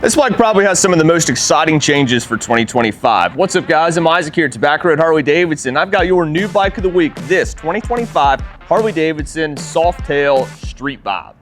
This bike probably has some of the most exciting changes for 2025. What's up, guys? I'm Isaac here at Tobacco Road Harley-Davidson. I've got your new bike of the week, this 2025 Harley-Davidson Softail Street Bob.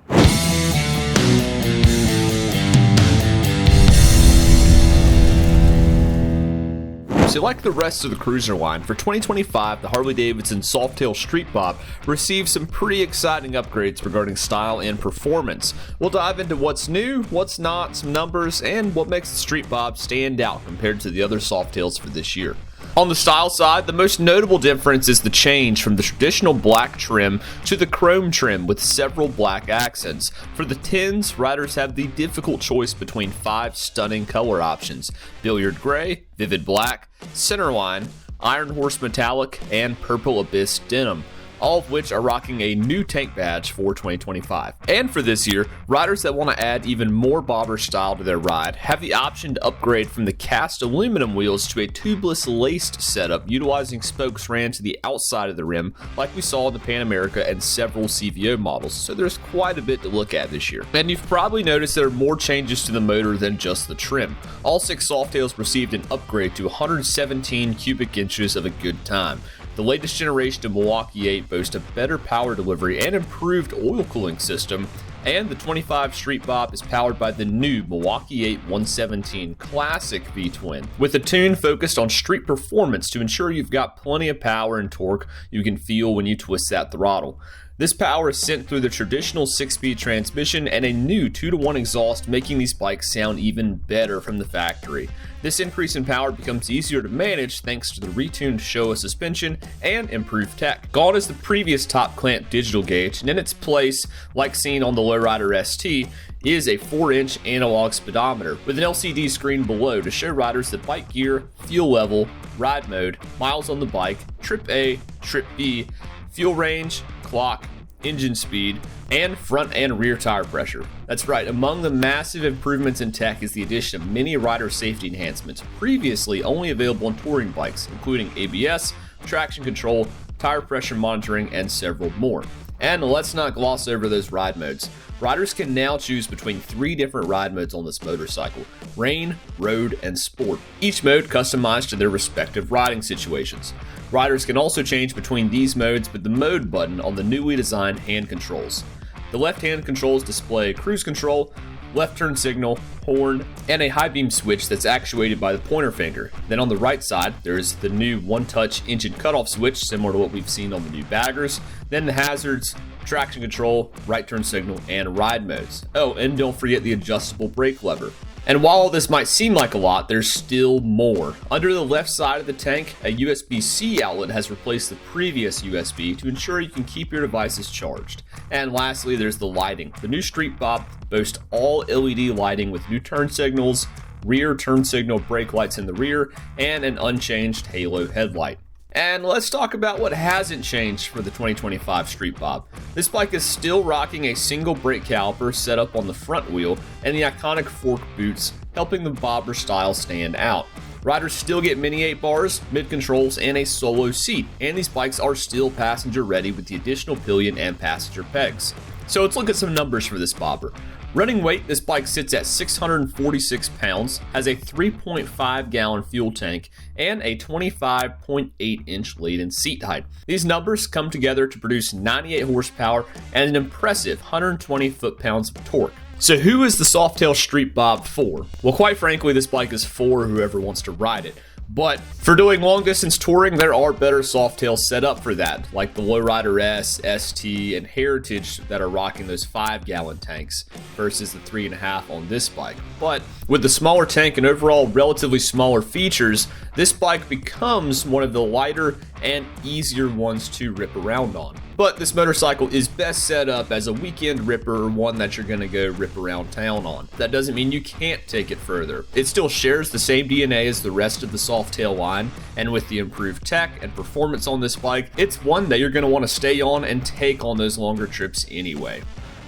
So like the rest of the cruiser line, for 2025, the Harley-Davidson Softail Street Bob received some pretty exciting upgrades regarding style and performance. We'll dive into what's new, what's not, some numbers, and what makes the Street Bob stand out compared to the other Softails for this year. On the style side, the most notable difference is the change from the traditional black trim to the chrome trim with several black accents. For the 10s, riders have the difficult choice between 5 stunning color options: billiard gray, vivid black, centerline, iron horse metallic, and purple abyss denim, all of which are rocking a new tank badge for 2025. And for this year, riders that want to add even more bobber style to their ride have the option to upgrade from the cast aluminum wheels to a tubeless laced setup utilizing spokes ran to the outside of the rim like we saw in the Pan America and several CVO models, so there's quite a bit to look at this year. And you've probably noticed there are more changes to the motor than just the trim. All 6 Softails received an upgrade to 117 cubic inches of a good time. The latest generation of Milwaukee 8 boasts a better power delivery and improved oil cooling system, and the 25 Street Bob is powered by the new Milwaukee 8 117 Classic V-Twin, with a tune focused on street performance to ensure you've got plenty of power and torque you can feel when you twist that throttle. This power is sent through the traditional 6-speed transmission and a new 2-to-1 exhaust, making these bikes sound even better from the factory. This increase in power becomes easier to manage thanks to the retuned Showa suspension and improved tech. Gone is the previous top clamp digital gauge, and in its place, like seen on the Lowrider ST, is a 4-inch analog speedometer with an LCD screen below to show riders the bike gear, fuel level, ride mode, miles on the bike, trip A, trip B, fuel range, clock, engine speed, and front and rear tire pressure. That's right, among the massive improvements in tech is the addition of many rider safety enhancements previously only available on touring bikes, including ABS, traction control, tire pressure monitoring, and several more. And let's not gloss over those ride modes. Riders can now choose between 3 different ride modes on this motorcycle: rain, road, and sport, each mode customized to their respective riding situations. Riders can also change between these modes with the mode button on the newly designed hand controls. The left hand controls display cruise control, left turn signal, horn, and a high beam switch that's actuated by the pointer finger. Then on the right side, there's the new one-touch engine cutoff switch, similar to what we've seen on the new baggers. Then the hazards, traction control, right turn signal, and ride modes. Oh, and don't forget the adjustable brake lever. And while all this might seem like a lot, there's still more. Under the left side of the tank, a USB-C outlet has replaced the previous USB to ensure you can keep your devices charged. And lastly, there's the lighting. The new Street Bob boasts all LED lighting with new turn signals, rear turn signal brake lights in the rear, and an unchanged halo headlight. And let's talk about what hasn't changed for the 2025 Street Bob. This bike is still rocking a single brake caliper set up on the front wheel and the iconic fork boots, helping the bobber style stand out. Riders still get mini 8 bars, mid controls, and a solo seat, and these bikes are still passenger ready with the additional pillion and passenger pegs. So let's look at some numbers for this bobber. Running weight, this bike sits at 646 pounds, has a 3.5 gallon fuel tank, and a 25.8 inch laden seat height. These numbers come together to produce 98 horsepower and an impressive 120 foot-pounds of torque. So who is the Softail Street Bob for? Well, quite frankly, this bike is for whoever wants to ride it. But for doing long distance touring, there are better Softails set up for that, like the Lowrider S, ST, and Heritage that are rocking those 5-gallon tanks versus the 3.5 on this bike. But with the smaller tank and overall relatively smaller features, this bike becomes one of the lighter and easier ones to rip around on. But this motorcycle is best set up as a weekend ripper, or one that you're going to go rip around town on. That doesn't mean you can't take it further. It still shares the same DNA as the rest of the Softail line, and with the improved tech and performance on this bike, it's one that you're going to want to stay on and take on those longer trips anyway.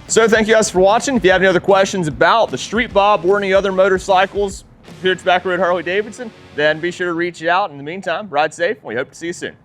So thank you guys for watching. If you have any other questions about the Street Bob or any other motorcycles here at Tobacco Road Harley-Davidson, then be sure to reach out. In the meantime, ride safe, and we hope to see you soon.